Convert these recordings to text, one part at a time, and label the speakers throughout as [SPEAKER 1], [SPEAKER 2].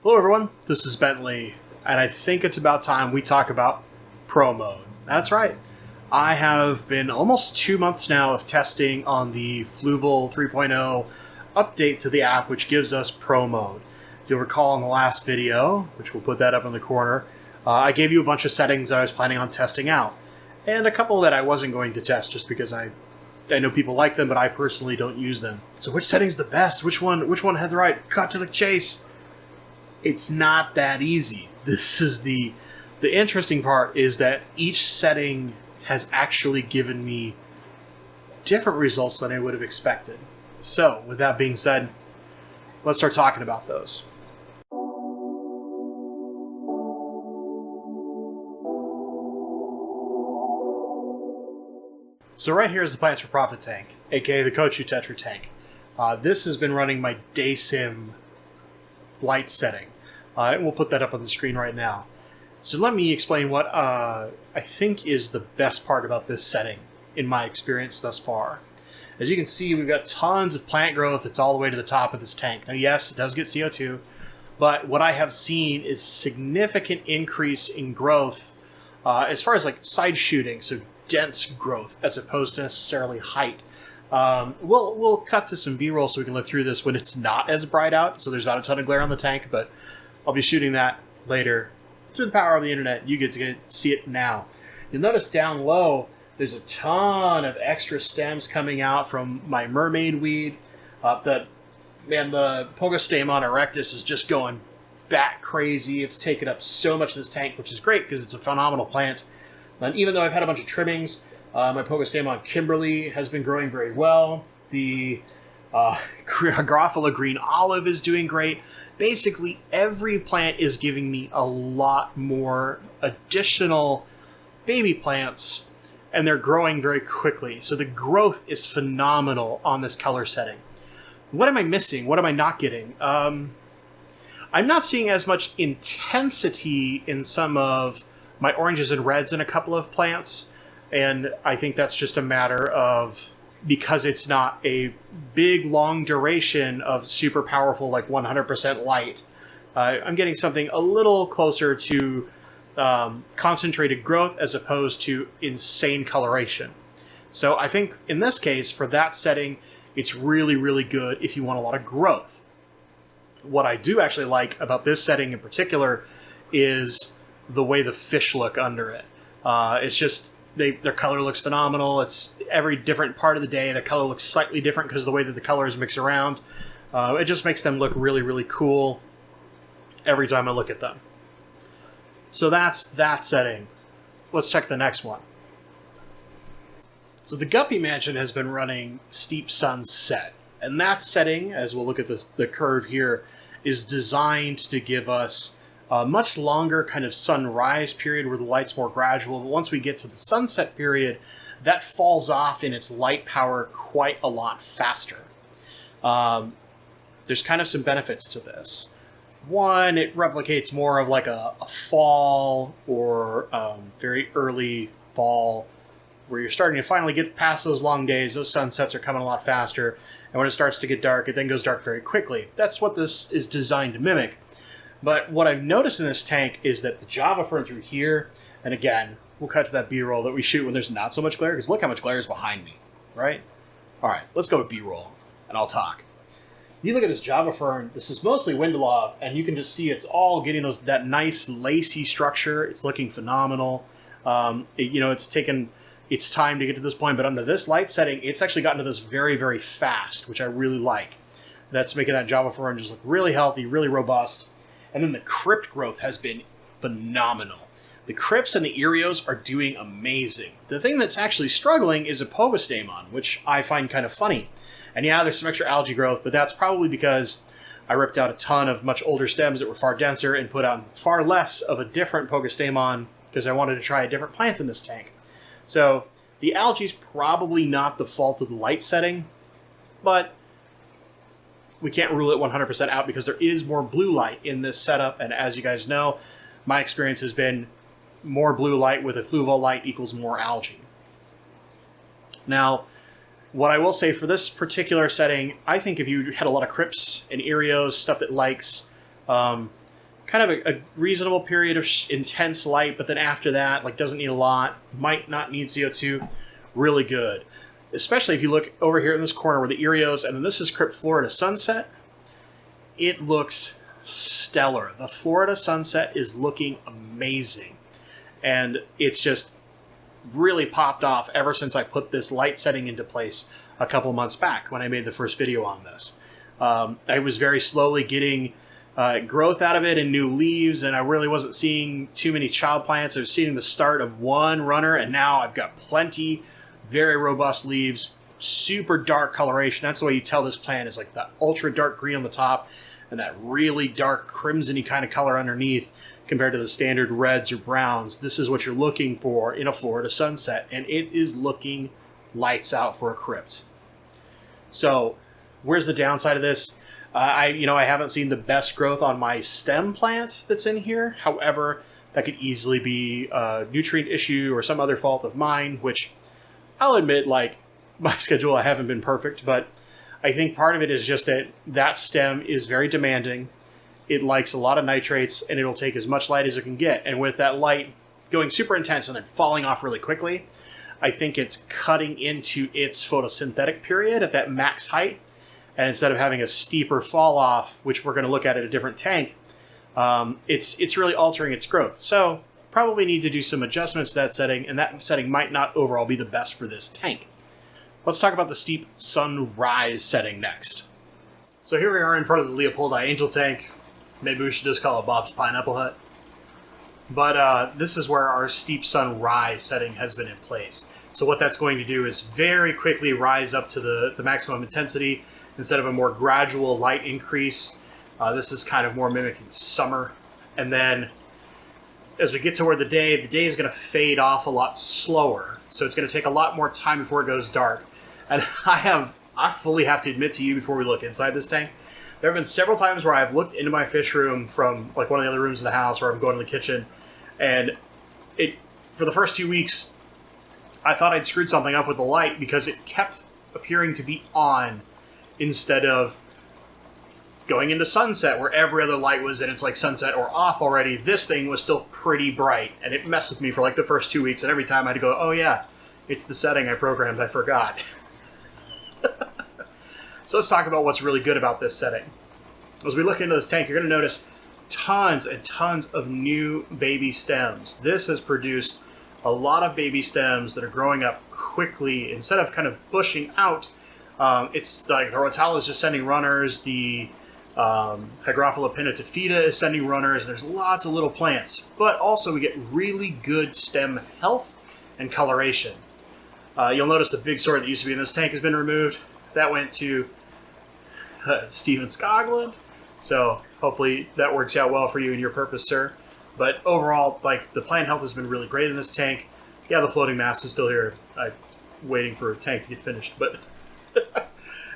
[SPEAKER 1] Hello everyone, this is Bentley, and I think it's about time we talk about Pro Mode. That's right. I have been almost 2 months now of testing on the Fluval 3.0 update to the app, which gives us Pro Mode. If you'll recall in the last video, which we'll put that up in the corner, I gave you a bunch of settings that I was planning on testing out, and a couple that I wasn't going to test just because I know people like them, but I personally don't use them. So which setting's the best? Which one had the right cut to the chase? It's not that easy. This is the interesting part, is that each setting has actually given me different results than I would have expected. So, with that being said, let's start talking about those. So right here is the Plants for Profit tank, aka the Kochu Tetra tank. This has been running my day sim light setting. We'll put that up on the screen right now. So let me explain what I think is the best part about this setting in my experience thus far. As you can see, we've got tons of plant growth. It's all the way to the top of this tank. Now yes, it does get CO2, but what I have seen is significant increase in growth as far as like side shooting, so dense growth as opposed to necessarily height. We'll cut to some B-roll so we can look through this when it's not as bright out, so there's not a ton of glare on the tank, but I'll be shooting that later. Through the power of the internet, you get to see it now. You'll notice down low, there's a ton of extra stems coming out from my mermaid weed. The Pogostemon erectus is just going bat crazy. It's taken up so much of this tank, which is great because it's a phenomenal plant. And even though I've had a bunch of trimmings, my Pogostemon Kimberly has been growing very well. The Garofalo Green Olive is doing great. Basically, every plant is giving me a lot more additional baby plants, and they're growing very quickly. So the growth is phenomenal on this color setting. What am I missing? What am I not getting? I'm not seeing as much intensity in some of my oranges and reds in a couple of plants, and I think that's just a matter of because it's not a big, long duration of super powerful, like 100% light. I'm getting something a little closer to concentrated growth as opposed to insane coloration. So I think in this case, for that setting, it's really, really good if you want a lot of growth. What I do actually like about this setting in particular is the way the fish look under it. It's just, their color looks phenomenal. It's every different part of the day, the color looks slightly different because of the way that the colors mix around. It just makes them look really, really cool every time I look at them. So that's that setting. Let's check the next one. So the Guppy Mansion has been running Steep Sunset, and that setting, as we'll look at the curve here, is designed to give us a much longer kind of sunrise period where the light's more gradual. But once we get to the sunset period, that falls off in its light power quite a lot faster. There's kind of some benefits to this. One, it replicates more of like a fall or very early fall where you're starting to finally get past those long days. Those sunsets are coming a lot faster. And when it starts to get dark, it then goes dark very quickly. That's what this is designed to mimic. But what I've noticed in this tank is that the Java fern through here, and again, we'll cut to that B-roll that we shoot when there's not so much glare, because look how much glare is behind me, right? All right, let's go with B-roll, and I'll talk. You look at this Java fern, this is mostly Windlaw, and you can just see it's all getting that nice lacy structure. It's looking phenomenal. It's taken its time to get to this point, but under this light setting, it's actually gotten to this very, very fast, which I really like. That's making that Java fern just look really healthy, really robust. And then the Crypt Growth has been phenomenal. The Crypts and the Erios are doing amazing. The thing that's actually struggling is a Pogostemon, which I find kind of funny. And yeah, there's some extra algae growth, but that's probably because I ripped out a ton of much older stems that were far denser and put out far less of a different Pogostemon because I wanted to try a different plant in this tank. So the algae's probably not the fault of the light setting, but we can't rule it 100% out because there is more blue light in this setup, and as you guys know, my experience has been more blue light with a Fluval light equals more algae. Now, what I will say for this particular setting, I think if you had a lot of Crypts and Erios, stuff that likes kind of a reasonable period of intense light, but then after that, like doesn't need a lot, might not need CO2, really good. Especially if you look over here in this corner where the Erios, and then this is Crypt Florida Sunset, it looks stellar. The Florida Sunset is looking amazing. And it's just really popped off ever since I put this light setting into place a couple months back when I made the first video on this. I was very slowly getting growth out of it and new leaves, and I really wasn't seeing too many child plants. I was seeing the start of one runner, and now I've got plenty, very robust leaves, super dark coloration. That's the way you tell this plant is like that ultra dark green on the top and that really dark crimson-y kind of color underneath compared to the standard reds or browns. This is what you're looking for in a Florida Sunset, and it is looking lights out for a crypt. So where's the downside of this? I haven't seen the best growth on my stem plant that's in here. However, that could easily be a nutrient issue or some other fault of mine, which I'll admit, like, my schedule, I haven't been perfect, but I think part of it is just that that stem is very demanding. It likes a lot of nitrates, and it'll take as much light as it can get. And with that light going super intense and then falling off really quickly, I think it's cutting into its photosynthetic period at that max height. And instead of having a steeper fall off, which we're going to look at a different tank, it's really altering its growth. So probably need to do some adjustments to that setting, and that setting might not overall be the best for this tank. Let's talk about the steep sunrise setting next. So here we are in front of the Leopoldi Angel tank. Maybe we should just call it Bob's Pineapple Hut. But this is where our steep sunrise setting has been in place. So what that's going to do is very quickly rise up to the maximum intensity instead of a more gradual light increase. This is kind of more mimicking summer. And then as we get toward the day is going to fade off a lot slower. So it's going to take a lot more time before it goes dark. And I fully have to admit to you before we look inside this tank, there have been several times where I've looked into my fish room from like one of the other rooms in the house, or I'm going to the kitchen, and for the first 2 weeks, I thought I'd screwed something up with the light because it kept appearing to be on instead of going into sunset where every other light was in its like sunset or off already. This thing was still pretty bright, and it messed with me for like the first 2 weeks, and every time I'd go, oh yeah, it's the setting I programmed, I forgot. So let's talk about what's really good about this setting. As we look into this tank, you're going to notice tons and tons of new baby stems. This has produced a lot of baby stems that are growing up quickly. Instead of kind of bushing out, it's like the Rotala is just sending runners, the Hygrophila pinnatifida is sending runners, and there's lots of little plants. But also we get really good stem health and coloration. You'll notice the big sword that used to be in this tank has been removed. That went to Stephen Skoglund. So hopefully that works out well for you and your purpose, sir. But overall, like, the plant health has been really great in this tank. Yeah, the floating mass is still here. I'm waiting for a tank to get finished, but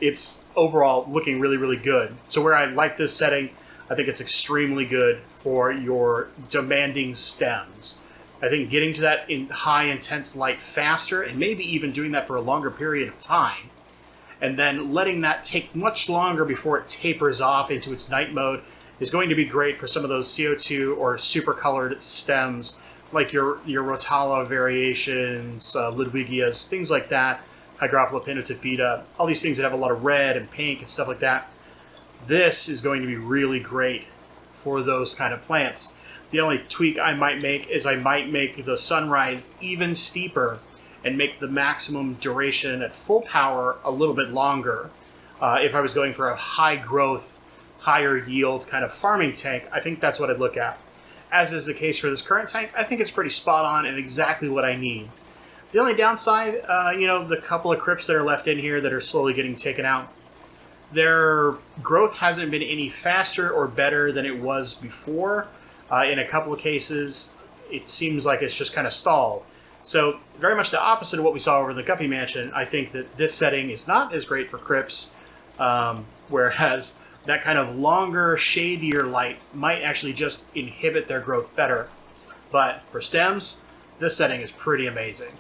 [SPEAKER 1] it's overall looking really, really good. So where I like this setting, I think it's extremely good for your demanding stems. I think getting to that in high intense light faster, and maybe even doing that for a longer period of time, and then letting that take much longer before it tapers off into its night mode, is going to be great for some of those CO2 or super colored stems, like your Rotala variations, Ludwigias, things like that, Hygrophila pinnatifida, all these things that have a lot of red and pink and stuff like that. This is going to be really great for those kind of plants. The only tweak I might make is I might make the sunrise even steeper and make the maximum duration at full power a little bit longer. If I was going for a high growth, higher yield kind of farming tank, I think that's what I'd look at. As is the case for this current tank, I think it's pretty spot on and exactly what I need. The only downside, the couple of crypts that are left in here that are slowly getting taken out, their growth hasn't been any faster or better than it was before. In a couple of cases, it seems like it's just kind of stalled. So very much the opposite of what we saw over in the Guppy Mansion. I think that this setting is not as great for crypts, whereas that kind of longer, shadier light might actually just inhibit their growth better. But for stems, this setting is pretty amazing.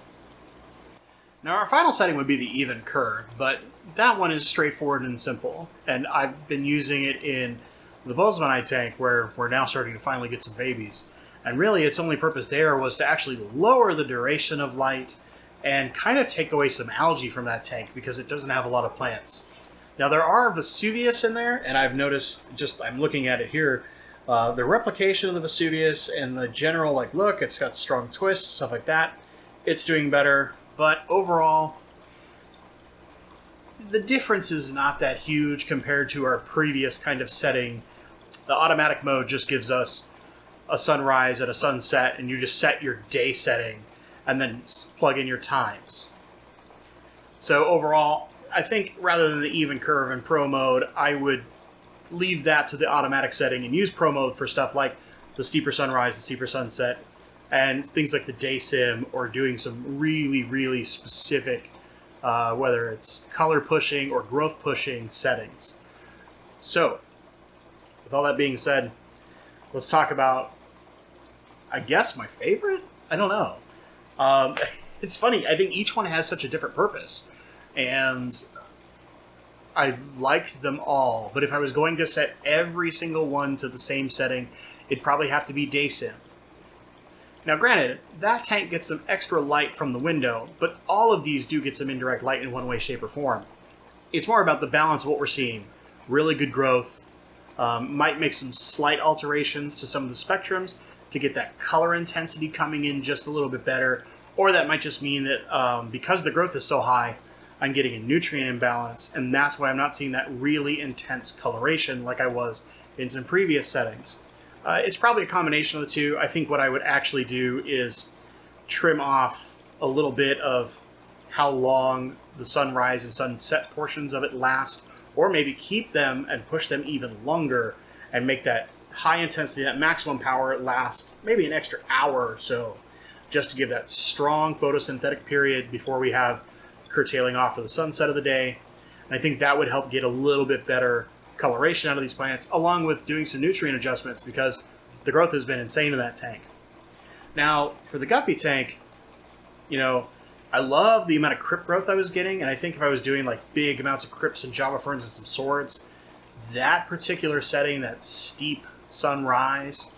[SPEAKER 1] Now our final setting would be the even curve, but that one is straightforward and simple. And I've been using it in the Bozemanite tank, where we're now starting to finally get some babies. And really, its only purpose there was to actually lower the duration of light and kind of take away some algae from that tank because it doesn't have a lot of plants. Now, there are Vesuvius in there, and I've noticed, I'm looking at it here, the replication of the Vesuvius and the general, look, it's got strong twists, stuff like that. It's doing better, but overall, the difference is not that huge compared to our previous kind of setting. The automatic mode just gives us a sunrise and a sunset, and you just set your day setting and then plug in your times. So overall, I think rather than the even curve and pro mode, I would leave that to the automatic setting and use pro mode for stuff like the steeper sunrise, the steeper sunset, and things like the day sim, or doing some really, really specific, whether it's color pushing or growth pushing settings. So, with all that being said, let's talk about, I guess, my favorite? I don't know. It's funny, I think each one has such a different purpose, and I liked them all, but if I was going to set every single one to the same setting, it'd probably have to be day sim. Now granted, that tank gets some extra light from the window, but all of these do get some indirect light in one way, shape, or form. It's more about the balance of what we're seeing. Really good growth, might make some slight alterations to some of the spectrums to get that color intensity coming in just a little bit better, or that might just mean that because the growth is so high, I'm getting a nutrient imbalance, and that's why I'm not seeing that really intense coloration like I was in some previous settings. It's probably a combination of the two. I think what I would actually do is trim off a little bit of how long the sunrise and sunset portions of it last, or maybe keep them and push them even longer and make that high intensity, that maximum power last maybe an extra hour or so, just to give that strong photosynthetic period before we have curtailing off for the sunset of the day. And I think that would help get a little bit better coloration out of these plants, along with doing some nutrient adjustments, because the growth has been insane in that tank. Now, for the Guppy Tank, I love the amount of crypt growth I was getting, and I think if I was doing big amounts of crypts and java ferns and some swords, that particular setting, that steep sunrise,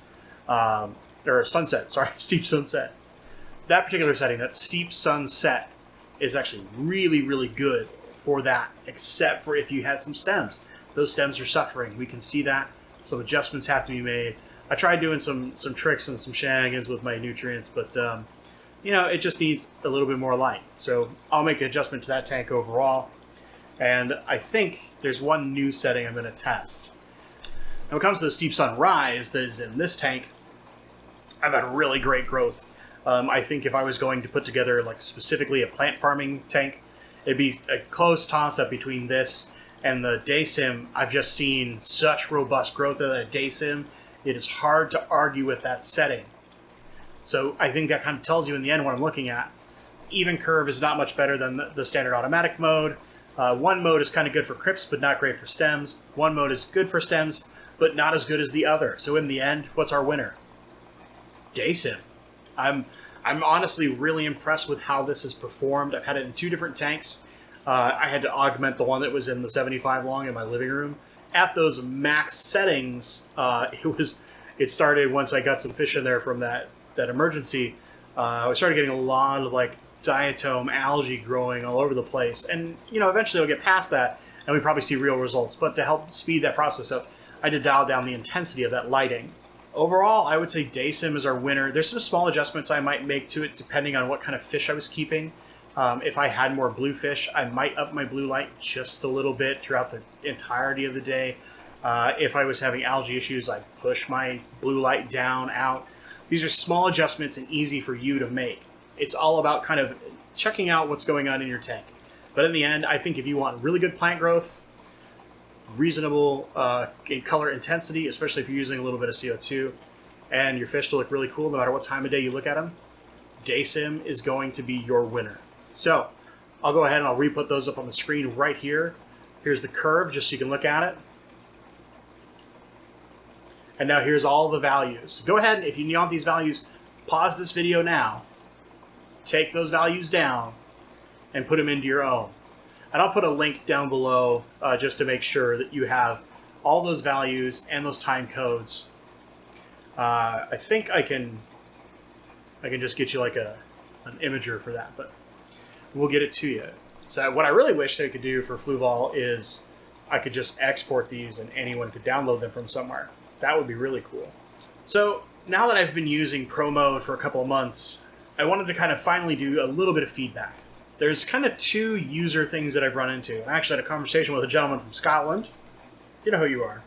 [SPEAKER 1] or sunset, sorry, steep sunset, that particular setting, that steep sunset, is actually really, really good for that, except for if you had some stems. Those stems are suffering. We can see that. Some adjustments have to be made. I tried doing some tricks and some shenanigans with my nutrients, but it just needs a little bit more light. So I'll make an adjustment to that tank overall. And I think there's one new setting I'm going to test. Now, when it comes to the steep sunrise that is in this tank, I've had really great growth. I think if I was going to put together specifically a plant farming tank, it'd be a close toss-up between this and the day sim. I've just seen such robust growth in that day sim. It is hard to argue with that setting. So I think that kind of tells you in the end what I'm looking at. Even curve is not much better than the standard automatic mode. One mode is kind of good for crypts, but not great for stems. One mode is good for stems, but not as good as the other. So in the end, what's our winner? Day sim. I'm honestly really impressed with how this has performed. I've had it in 2 different tanks. I had to augment the one that was in the 75 long in my living room. At those max settings, it started once I got some fish in there from that emergency. I started getting a lot of diatom algae growing all over the place, and eventually I'll get past that, and we probably see real results. But to help speed that process up, I had to dial down the intensity of that lighting. Overall, I would say day sim is our winner. There's some small adjustments I might make to it depending on what kind of fish I was keeping. If I had more blue fish, I might up my blue light just a little bit throughout the entirety of the day. If I was having algae issues, I'd push my blue light down, out. These are small adjustments and easy for you to make. It's all about kind of checking out what's going on in your tank. But in the end, I think if you want really good plant growth, reasonable color intensity, especially if you're using a little bit of CO2, and your fish to look really cool no matter what time of day you look at them, day sim is going to be your winner. So I'll go ahead and I'll re-put those up on the screen right here. Here's the curve, just so you can look at it. And now here's all the values. Go ahead, if you want these values, pause this video now, take those values down, and put them into your own. And I'll put a link down below just to make sure that you have all those values and those time codes. I think I can just get you like an imager for that, but we'll get it to you. So what I really wish they could do for Fluval is I could just export these and anyone could download them from somewhere. That would be really cool. So now that I've been using Pro Mode for a couple of months, I wanted to kind of finally do a little bit of feedback. There's kind of two user things that I've run into. I actually had a conversation with a gentleman from Scotland. You know who you are.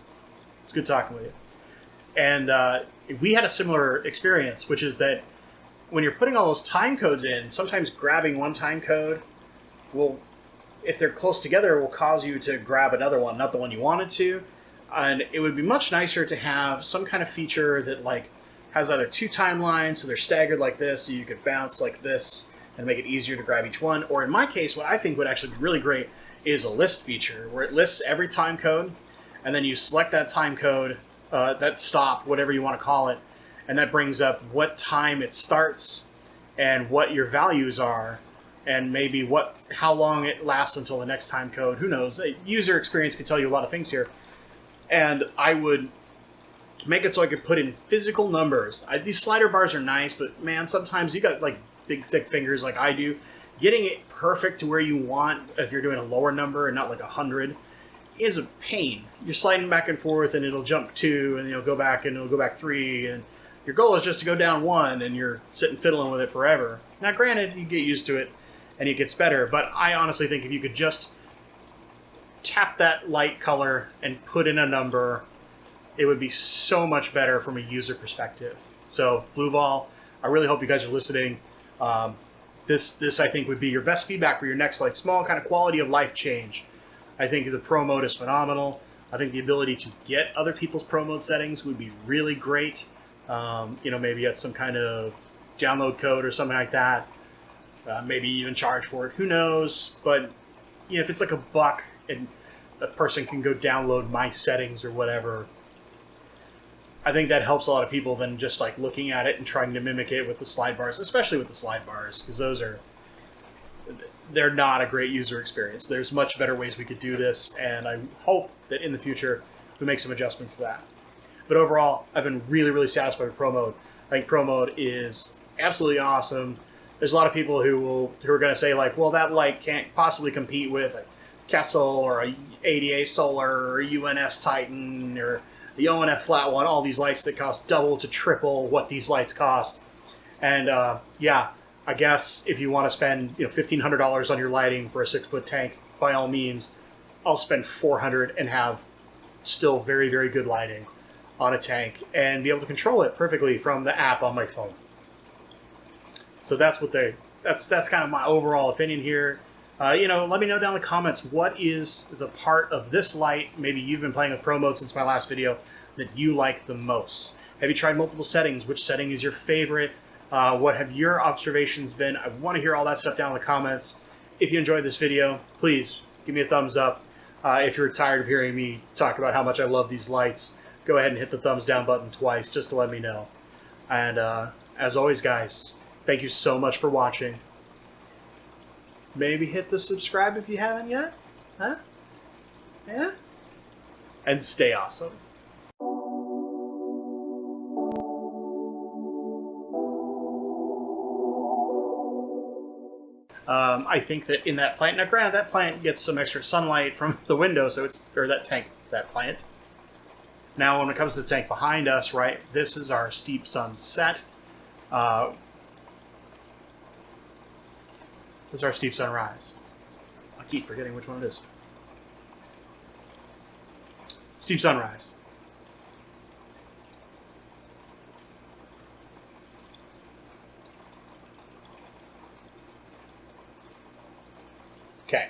[SPEAKER 1] It's good talking with you. And we had a similar experience, which is that when you're putting all those time codes in, sometimes grabbing one time code will, if they're close together, will cause you to grab another one, not the one you wanted to. And it would be much nicer to have some kind of feature that like has either two timelines, so they're staggered like this, so you could bounce like this and make it easier to grab each one. Or in my case, what I think would actually be really great is a list feature where it lists every time code, and then you select that time code, that stop, whatever you want to call it, and that brings up what time it starts and what your values are, and maybe how long it lasts until the next time code. Who knows? User experience can tell you a lot of things here. And I would make it so I could put in physical numbers. These slider bars are nice, but man, sometimes you got like big, thick fingers like I do. Getting it perfect to where you want, if you're doing a lower number and not like 100, is a pain. You're sliding back and forth, and it'll jump 2, and it'll go back, and it'll go back 3, and your goal is just to go down 1, and you're sitting fiddling with it forever. Now, granted, you get used to it, and it gets better, but I honestly think if you could just tap that light color and put in a number, it would be so much better from a user perspective. So, Fluval, I really hope you guys are listening. This I think would be your best feedback for your next like small kind of quality of life change. I think the Pro Mode is phenomenal. I think the ability to get other people's Pro Mode settings would be really great. Maybe get some kind of download code or something like that. Maybe even charge for it. Who knows? But if it's like $1 and a person can go download my settings or whatever, I think that helps a lot of people than just like looking at it and trying to mimic it with the slide bars, especially with the slide bars, because they're not a great user experience. There's much better ways we could do this, and I hope that in the future we make some adjustments to that. But overall, I've been really, really satisfied with Pro Mode. I think Pro Mode is absolutely awesome. There's a lot of people who are going to say like, well, that light can't possibly compete with a Kessel or a ADA Solar or a UNS Titan or the ONF Flat One, all these lights that cost double to triple what these lights cost. And I guess if you want to spend $1,500 on your lighting for a 6-foot tank, by all means, I'll spend $400 and have still very, very good lighting on a tank and be able to control it perfectly from the app on my phone. So that's kind of my overall opinion here. Let me know down in the comments, what is the part of this light, maybe you've been playing with Pro Mode since my last video, that you like the most? Have you tried multiple settings? Which setting is your favorite? What have your observations been? I want to hear all that stuff down in the comments. If you enjoyed this video, please give me a thumbs up. If you're tired of hearing me talk about how much I love these lights, go ahead and hit the thumbs down button twice just to let me know. And as always, guys, thank you so much for watching. Maybe hit the subscribe if you haven't yet. Huh? Yeah? And stay awesome. I think that in that plant, now granted that plant gets some extra sunlight from the window, so that plant. Now when it comes to the tank behind us, right, this is our steep sunset. This is our steep sunrise. I keep forgetting which one it is. Steep sunrise. Okay.